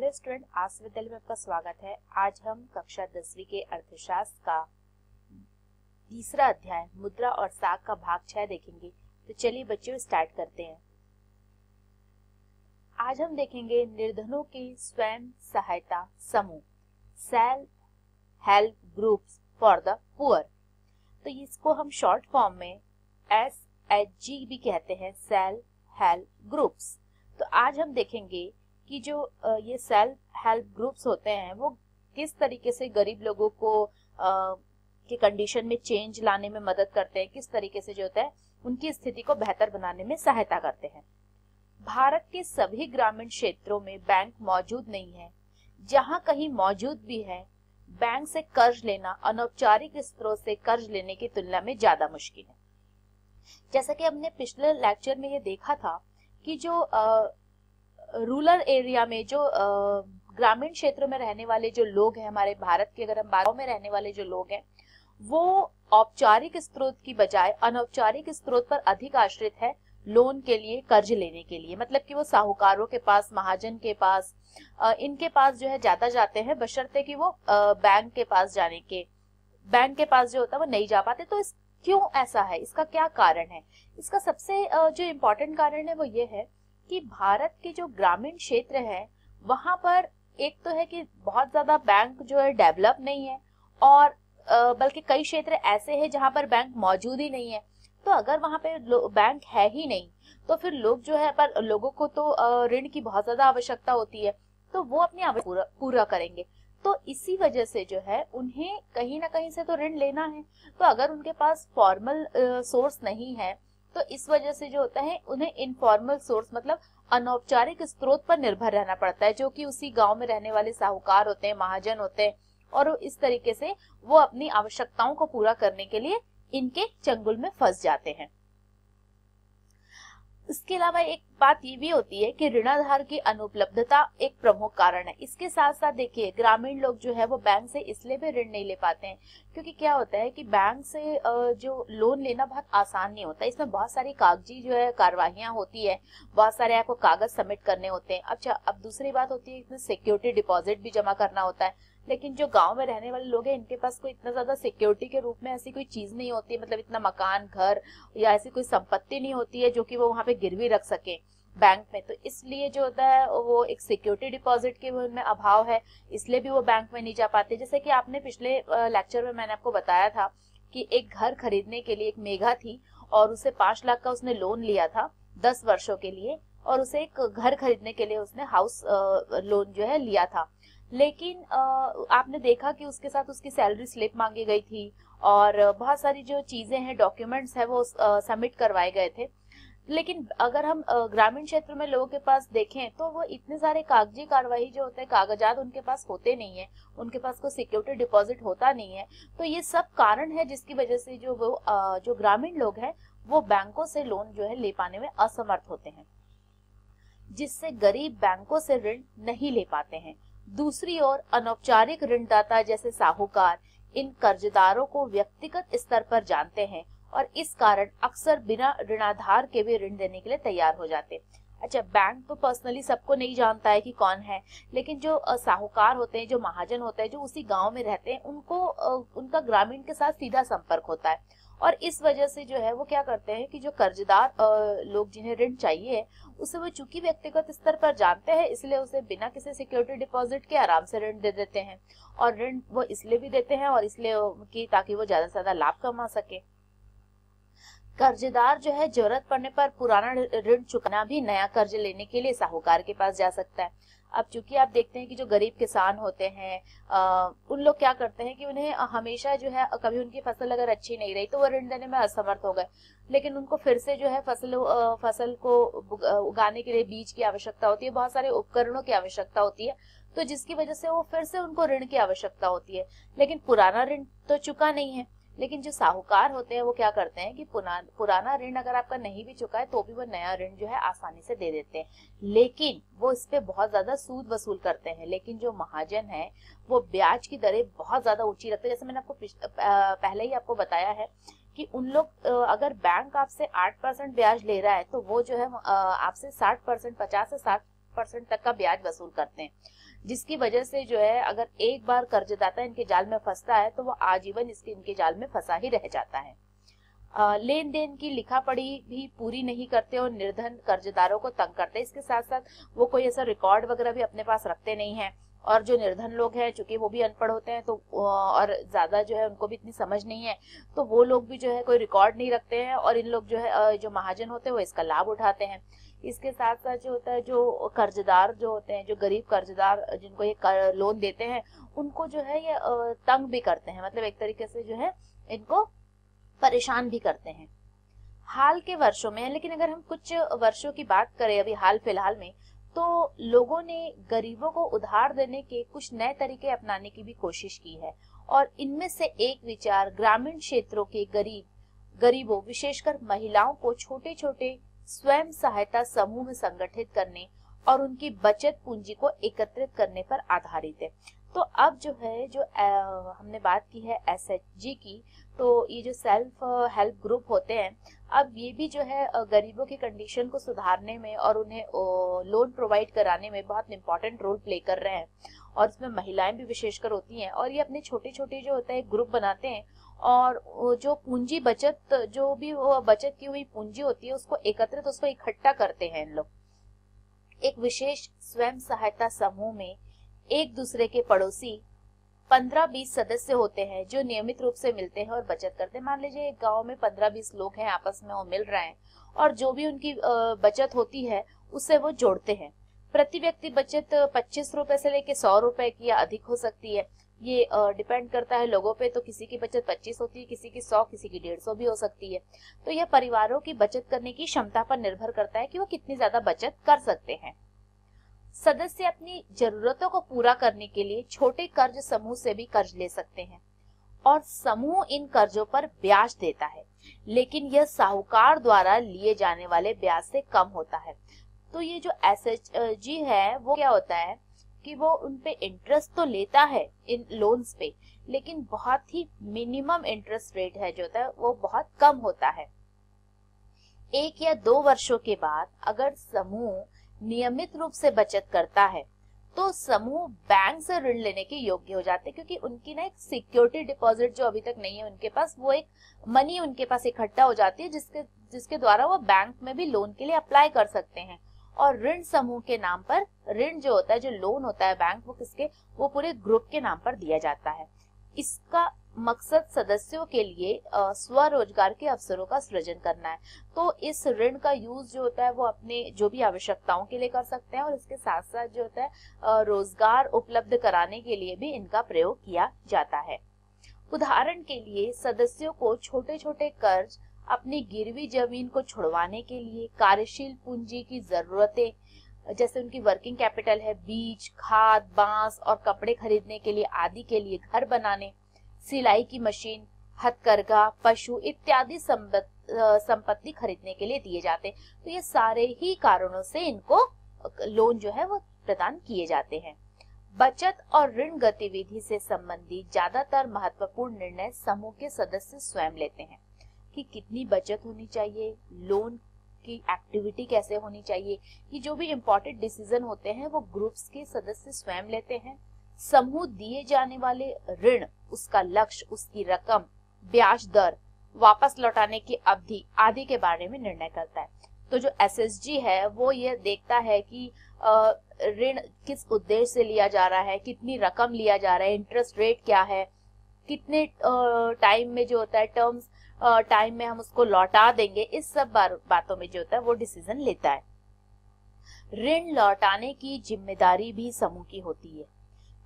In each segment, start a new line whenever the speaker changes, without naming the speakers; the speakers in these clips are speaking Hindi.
हेलो स्टूडेंट, आज विद्यालय में आपका स्वागत है। आज हम कक्षा 10वीं के अर्थशास्त्र का तीसरा अध्याय मुद्रा और साख का भाग 6 देखेंगे। तो चलिए बच्चों स्टार्ट करते हैं। आज हम देखेंगे निर्धनों के स्वयं सहायता समूह, self help groups for the poor. तो इसको हम शॉर्ट फॉर्म में SHG भी कहते हैं, सेल्फ हेल्प ग्रुप्स। तो आज हम देखेंगे कि जो ये सेल्फ हेल्प ग्रुप्स होते हैं वो किस तरीके से गरीब लोगों को के कंडीशन में चेंज लाने में मदद करते हैं, किस तरीके से जो होता है उनकी स्थिति को बेहतर बनाने में सहायता करते हैं। भारत के सभी ग्रामीण क्षेत्रों में बैंक मौजूद नहीं है। जहां कहीं मौजूद भी है, बैंक से कर्ज लेना अनौपचारिक स्रोत से कर्ज लेने की तुलना में ज्यादा मुश्किल है। जैसा कि हमने पिछले लेक्चर में ये देखा था कि जो रूरल एरिया में जो ग्रामीण क्षेत्रों में रहने वाले जो लोग हैं, हमारे भारत के अगर हम गांव में रहने वाले जो लोग हैं, वो औपचारिक स्रोत की बजाय अनौपचारिक स्रोत पर अधिक आश्रित है लोन के लिए, कर्ज लेने के लिए। मतलब कि वो साहूकारों के पास, महाजन के पास, इनके पास जो है ज्यादा जाते हैं, बशर्ते कि वो बैंक के पास जो होता है वो नहीं जा पाते। तो क्यों ऐसा है, इसका क्या कारण है? इसका सबसे जो इम्पोर्टेंट कारण है वो ये है कि भारत के जो ग्रामीण क्षेत्र है वहां पर एक तो है कि बहुत ज्यादा बैंक जो है डेवलप नहीं है, और बल्कि कई क्षेत्र ऐसे हैं जहां पर बैंक मौजूद ही नहीं है। तो अगर वहां पे बैंक है ही नहीं तो फिर लोग जो है, पर लोगों को तो ऋण की बहुत ज्यादा आवश्यकता होती है, तो वो अपनी आवश्यकता पूरा करेंगे। तो इसी वजह से जो है उन्हें कहीं ना कहीं से तो ऋण लेना है। तो अगर उनके पास फॉर्मल सोर्स नहीं है तो इस वजह से जो होता है उन्हें इनफॉर्मल सोर्स मतलब अनौपचारिक स्रोत पर निर्भर रहना पड़ता है, जो कि उसी गांव में रहने वाले साहूकार होते हैं, महाजन होते हैं, और इस तरीके से वो अपनी आवश्यकताओं को पूरा करने के लिए इनके चंगुल में फंस जाते हैं। इसके अलावा एक बात ये भी होती है कि ऋणाधार की अनुपलब्धता एक प्रमुख कारण है। इसके साथ साथ देखिए, ग्रामीण लोग जो है वो बैंक से इसलिए भी ऋण नहीं ले पाते हैं क्योंकि क्या होता है कि बैंक से जो लोन लेना बहुत आसान नहीं होता। इसमें बहुत सारी कागजी जो है कार्यवाहियां होती है, बहुत सारे आपको कागज सबमिट करने होते हैं। अच्छा, अब दूसरी बात होती है इसमें सिक्योरिटी डिपॉजिट भी जमा करना होता है। लेकिन जो गांव में रहने वाले लोग हैं इनके पास कोई इतना ज्यादा सिक्योरिटी के रूप में ऐसी कोई चीज नहीं होती है, मतलब इतना मकान, घर या ऐसी कोई संपत्ति नहीं होती है जो कि वो वहां पे गिरवी रख सके बैंक में। तो इसलिए जो होता है वो एक सिक्योरिटी डिपॉजिट के उनमें अभाव है, इसलिए भी वो बैंक में नहीं जा पाते। जैसे कि आपने पिछले लेक्चर में मैंने आपको बताया था कि एक घर खरीदने के लिए एक मेघा थी और उसे 5 लाख का उसने लोन लिया था 10 वर्षों के लिए, और उसे एक घर खरीदने के लिए उसने हाउस लोन जो है लिया था। लेकिन आपने देखा कि उसके साथ उसकी सैलरी स्लिप मांगी गई थी और बहुत सारी जो चीजें हैं, डॉक्यूमेंट्स है, वो सबमिट करवाए गए थे। लेकिन अगर हम ग्रामीण क्षेत्र में लोगों के पास देखें तो वो इतने सारे कागजी कार्यवाही जो होते हैं, कागजात उनके पास होते नहीं है, उनके पास कोई सिक्योरिटी डिपॉजिट होता नहीं है। तो ये सब कारण है जिसकी वजह से जो ग्रामीण लोग हैं वो बैंकों से लोन जो है ले पाने में असमर्थ होते हैं, जिससे गरीब बैंकों से ऋण नहीं ले पाते हैं। दूसरी ओर अनौपचारिक ऋणदाता जैसे साहूकार इन कर्जदारों को व्यक्तिगत स्तर पर जानते हैं और इस कारण अक्सर बिना ऋणाधार के भी ऋण देने के लिए तैयार हो जाते। अच्छा, बैंक तो पर्सनली सबको नहीं जानता है कि कौन है, लेकिन जो साहूकार होते हैं, जो महाजन होते हैं, जो उसी गांव में रहते हैं, उनको उनका ग्रामीण के साथ सीधा संपर्क होता है। और इस वजह से जो है वो क्या करते हैं कि जो कर्जदार लोग जिन्हें ऋण चाहिए उसे वो चूंकि व्यक्तिगत स्तर पर जानते हैं, इसलिए उसे बिना किसी सिक्योरिटी डिपॉजिट के आराम से ऋण दे देते हैं। और ऋण वो इसलिए भी देते हैं और इसलिए कि ताकि वो ज्यादा से ज्यादा लाभ कमा सके। कर्जदार जो है जरूरत पड़ने पर पुराना ऋण चुकाना भी नया कर्ज लेने के लिए साहूकार के पास जा सकता है। अब चूंकि आप देखते हैं कि जो गरीब किसान होते हैं उन लोग क्या करते हैं कि उन्हें हमेशा जो है, कभी उनकी फसल अगर अच्छी नहीं रही तो वो ऋण देने में असमर्थ हो गए, लेकिन उनको फिर से जो है फसल को उगाने के लिए बीज की आवश्यकता होती है, बहुत सारे उपकरणों की आवश्यकता होती है, तो जिसकी वजह से वो फिर से उनको ऋण की आवश्यकता होती है। लेकिन पुराना ऋण तो चुका नहीं है। लेकिन जो साहूकार होते हैं वो क्या करते हैं कि पुराना ऋण अगर आपका नहीं भी चुका है तो भी वो नया ऋण जो है आसानी से दे देते हैं, लेकिन वो इस पे बहुत ज्यादा सूद वसूल करते हैं। लेकिन जो महाजन है वो ब्याज की दरें बहुत ज्यादा ऊंची रखते हैं। जैसे मैंने आपको पहले ही आपको बताया है कि उन लोग अगर बैंक आपसे 8% ब्याज ले रहा है तो वो जो है आपसे 60%, 50 से 60 10% तक का ब्याज वसूल करते हैं, जिसकी वजह से जो है अगर एक बार कर्जदाता इनके जाल में फंसता है तो वो आजीवन इनके जाल में फंसा ही रह जाता है। लेन देन की लिखा पढ़ी भी पूरी नहीं करते और निर्धन कर्जदारों को तंग करते हैं। इसके साथ साथ वो कोई ऐसा रिकॉर्ड वगैरह भी अपने पास रखते नहीं है, और जो निर्धन लोग हैं चूंकि वो भी अनपढ़ होते हैं तो और ज्यादा जो है उनको भी इतनी समझ नहीं है, तो वो लोग भी जो है कोई रिकॉर्ड नहीं रखते हैं, और इन लोग जो है जो महाजन होते हैं वो इसका लाभ उठाते हैं। इसके साथ साथ जो होता है जो कर्जदार जो होते हैं, जो गरीब कर्जदार जिनको ये लोन देते हैं, उनको जो है ये तंग भी करते हैं, मतलब एक तरीके से जो है इनको परेशान भी करते हैं। हाल के वर्षों में, लेकिन अगर हम कुछ वर्षों की बात करें अभी हाल फिलहाल में, तो लोगों ने गरीबों को उधार देने के कुछ नए तरीके अपनाने की भी कोशिश की है, और इनमें से एक विचार ग्रामीण क्षेत्रों के गरीबों विशेषकर महिलाओं को छोटे छोटे स्वयं सहायता समूह में संगठित करने और उनकी बचत पूंजी को एकत्रित करने पर आधारित है। तो अब जो है जो हमने बात की है एसएचजी की, तो ये जो सेल्फ हेल्प ग्रुप होते हैं, अब ये भी जो है गरीबों की कंडीशन को सुधारने में और उन्हें लोन प्रोवाइड कराने में बहुत इंपॉर्टेंट रोल प्ले कर रहे हैं, और इसमें महिलाएं भी विशेषकर होती हैं, और ये अपने छोटे छोटे जो होता है ग्रुप बनाते हैं, और जो पूंजी बचत जो भी वो बचत की हुई पूंजी होती है उसको एकत्रित उसको इकट्ठा करते हैं इन लोग। एक विशेष स्वयं सहायता समूह में एक दूसरे के पड़ोसी 15-20 सदस्य होते हैं जो नियमित रूप से मिलते हैं और बचत करते हैं। मान लीजिए एक गांव में 15-20 लोग हैं, आपस में वो मिल रहे हैं, और जो भी उनकी बचत होती है उससे वो जोड़ते हैं। प्रति व्यक्ति बचत 25 रुपए से लेके 100 रुपए की या अधिक हो सकती है, ये डिपेंड करता है लोगों पे। तो किसी की बचत 25 होती है, किसी की 100, किसी की 150 भी हो सकती है। तो यह परिवारों की बचत करने की क्षमता पर निर्भर करता है कि वो कितनी ज्यादा बचत कर सकते हैं। सदस्य अपनी जरूरतों को पूरा करने के लिए छोटे कर्ज समूह से भी कर्ज ले सकते हैं, और समूह इन कर्जों पर ब्याज देता है, लेकिन यह साहूकार द्वारा लिए जाने वाले ब्याज से कम होता है। तो ये जो एसएचजी है वो क्या होता है कि वो उनपे इंटरेस्ट तो लेता है इन लोन्स पे, लेकिन बहुत ही मिनिमम इंटरेस्ट रेट है जो होता है वो बहुत कम होता है। 1 या 2 वर्षों के बाद अगर समूह नियमित रूप से बचत करता है तो समूह बैंक से ऋण लेने के योग्य हो जाते हैं, क्योंकि उनकी ना एक सिक्योरिटी डिपॉजिट जो अभी तक नहीं है उनके पास, वो एक मनी उनके पास इकट्ठा हो जाती है जिसके द्वारा वो बैंक में भी लोन के लिए अप्लाई कर सकते हैं। और ऋण समूह के नाम पर ऋण जो होता है, जो लोन होता है बैंक, वो पूरे ग्रुप के नाम पर दिया जाता है। इसका मकसद सदस्यों के लिए स्वरोजगार के अवसरों का सृजन करना है। तो इस ऋण का यूज जो होता है वो अपने जो भी आवश्यकताओं के लिए कर सकते हैं, और इसके साथ साथ जो होता है रोजगार उपलब्ध कराने के लिए भी इनका प्रयोग किया जाता है। उदाहरण के लिए सदस्यों को छोटे छोटे कर्ज अपनी गिरवी जमीन को छुड़वाने के लिए, कार्यशील पूंजी की जरूरतें जैसे उनकी वर्किंग कैपिटल है, बीज, खाद, बांस और कपड़े खरीदने के लिए आदि के लिए, घर बनाने, सिलाई की मशीन, हथकरघा, पशु इत्यादि संपत्ति खरीदने के लिए दिए जाते हैं। तो ये सारे ही कारणों से इनको लोन जो है वो प्रदान किए जाते हैं। बचत और ऋण गतिविधि से संबंधित ज्यादातर महत्वपूर्ण निर्णय समूह के सदस्य स्वयं लेते हैं, कि कितनी बचत होनी चाहिए, लोन की एक्टिविटी कैसे होनी चाहिए, ये जो भी इम्पोर्टेंट डिसीजन होते हैं वो ग्रुप्स के सदस्य स्वयं लेते हैं। समूह दिए जाने वाले ऋण, उसका लक्ष्य, उसकी रकम, ब्याज दर, वापस लौटाने की अवधि आदि के बारे में निर्णय करता है। तो जो एसएचजी है वो ये देखता है कि ऋण किस उद्देश्य से लिया जा रहा है, कितनी रकम लिया जा रहा है, इंटरेस्ट रेट क्या है, कितने टाइम में जो होता है टर्म्स टाइम में हम उसको लौटा देंगे, इस सब बातों में जो होता है वो डिसीजन लेता है। ऋण लौटाने की जिम्मेदारी भी समूह की होती है।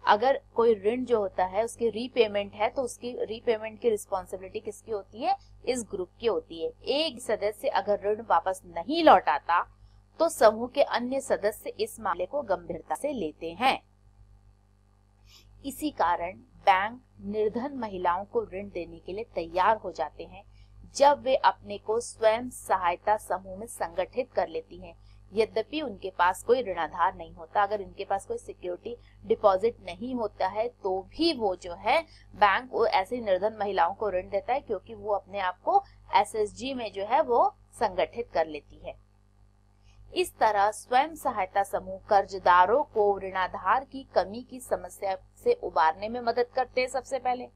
अगर कोई ऋण जो होता है उसकी रीपेमेंट है तो उसकी रीपेमेंट की रिस्पॉन्सिबिलिटी किसकी होती है? इस ग्रुप की होती है। एक सदस्य अगर ऋण वापस नहीं लौटाता तो समूह के अन्य सदस्य इस मामले को गंभीरता से लेते हैं। इसी कारण बैंक निर्धन महिलाओं को ऋण देने के लिए तैयार हो जाते हैं जब वे अपने को स्वयं सहायता समूह में संगठित कर लेती हैं, यद्यपि उनके पास कोई ऋणाधार नहीं होता। अगर इनके पास कोई सिक्योरिटी डिपॉजिट नहीं होता है तो भी वो जो है बैंक वो ऐसे निर्धन महिलाओं को ऋण देता है, क्योंकि वो अपने आप को एसएचजी में जो है वो संगठित कर लेती है। इस तरह स्वयं सहायता समूह कर्जदारों को ऋणाधार की कमी की समस्या से उबारने में मदद करते हैं। सबसे पहले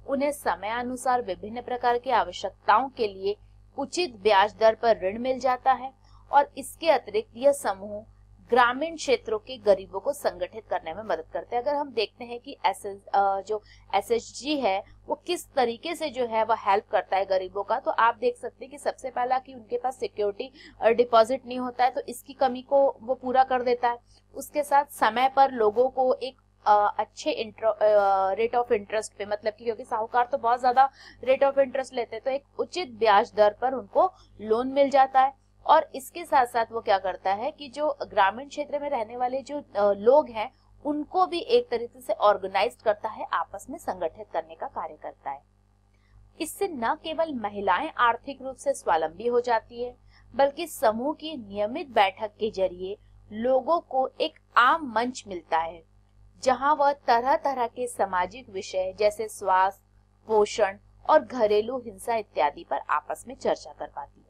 उन्हें समयानुसार विभिन्न प्रकार की आवश्यकताओं के लिए उचित ब्याज दर पर ऋण मिल जाता है और इसके अतिरिक्त यह समूह ग्रामीण क्षेत्रों के गरीबों को संगठित करने में मदद करते हैं। अगर हम देखते हैं कि जो एसएचजी है वो किस तरीके से जो है वह हेल्प करता है गरीबों का, तो आप देख सकते हैं कि सबसे पहला कि उनके पास सिक्योरिटी डिपॉजिट नहीं होता है, तो इसकी कमी को वो पूरा कर देता है। उसके साथ समय पर लोगों को एक अच्छे रेट ऑफ इंटरेस्ट पे, मतलब कि क्योंकि साहूकार तो बहुत ज्यादा रेट ऑफ इंटरेस्ट लेते हैं, तो एक उचित ब्याज दर पर उनको लोन मिल जाता है। और इसके साथ साथ वो क्या करता है कि जो ग्रामीण क्षेत्र में रहने वाले जो लोग हैं उनको भी एक तरीके से ऑर्गेनाइज करता है, आपस में संगठित करने का कार्य करता है। इससे न केवल महिलाएं आर्थिक रूप से स्वावलंबी हो जाती है, बल्कि समूह की नियमित बैठक के जरिए लोगों को एक आम मंच मिलता है जहां वह तरह तरह के सामाजिक विषय जैसे स्वास्थ्य, पोषण और घरेलू हिंसा इत्यादि पर आपस में चर्चा कर पाती है।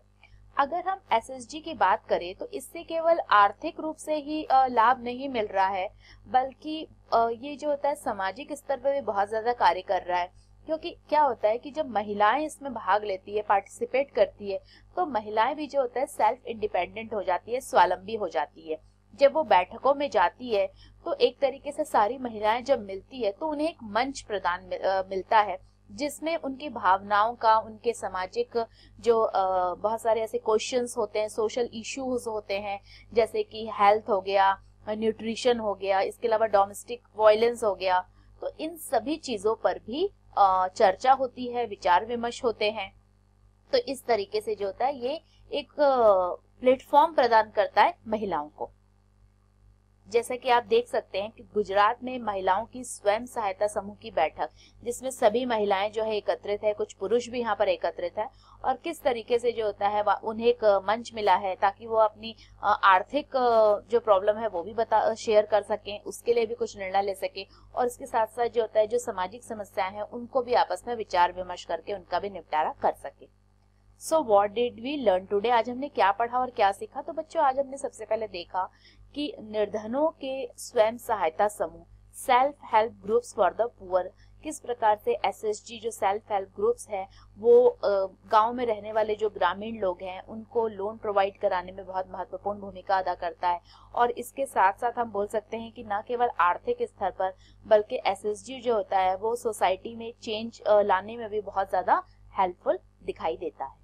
अगर हम एसएचजी की बात करें तो इससे केवल आर्थिक रूप से ही लाभ नहीं मिल रहा है, बल्कि ये जो होता है सामाजिक स्तर पर भी बहुत ज्यादा कार्य कर रहा है। क्योंकि क्या होता है कि जब महिलाएं इसमें भाग लेती है, पार्टिसिपेट करती है, तो महिलाएं भी जो होता है सेल्फ इंडिपेंडेंट हो जाती है, स्वावलंबी हो जाती है। जब वो बैठकों में जाती है तो एक तरीके से सारी महिलाएं जब मिलती है तो उन्हें एक मंच प्रदान मिलता है जिसमें उनकी भावनाओं का, उनके सामाजिक जो बहुत सारे ऐसे क्वेश्चंस होते हैं, सोशल इश्यूज होते हैं, जैसे कि हेल्थ हो गया, न्यूट्रिशन हो गया, इसके अलावा डोमेस्टिक वायलेंस हो गया, तो इन सभी चीजों पर भी चर्चा होती है, विचार विमर्श होते हैं। तो इस तरीके से जो होता है ये एक प्लेटफॉर्म प्रदान करता है महिलाओं को। जैसा कि आप देख सकते हैं कि गुजरात में महिलाओं की स्वयं सहायता समूह की बैठक, जिसमें सभी महिलाएं जो है एकत्रित है, कुछ पुरुष भी यहाँ पर एकत्रित है, और किस तरीके से जो होता है उन्हें एक मंच मिला है ताकि वो अपनी आर्थिक जो प्रॉब्लम है वो भी शेयर कर सकें, उसके लिए भी कुछ निर्णय ले सके, और इसके साथ साथ जो होता है जो सामाजिक समस्याएं हैं उनको भी आपस में विचार विमर्श करके उनका भी निपटारा कर सके। So what did we learn today? आज हमने क्या पढ़ा और क्या सीखा? तो बच्चों आज हमने सबसे पहले देखा कि निर्धनों के स्वयं सहायता समूह, self help groups for the poor, किस प्रकार से एसएचजी जो सेल्फ हेल्प ग्रुप्स है वो गांव में रहने वाले जो ग्रामीण लोग हैं उनको लोन प्रोवाइड कराने में बहुत महत्वपूर्ण भूमिका अदा करता है। और इसके साथ साथ हम बोल सकते हैं कि न केवल आर्थिक स्तर पर बल्कि एसएचजी जो होता है वो सोसाइटी में चेंज लाने में भी बहुत ज्यादा हेल्पफुल दिखाई देता है।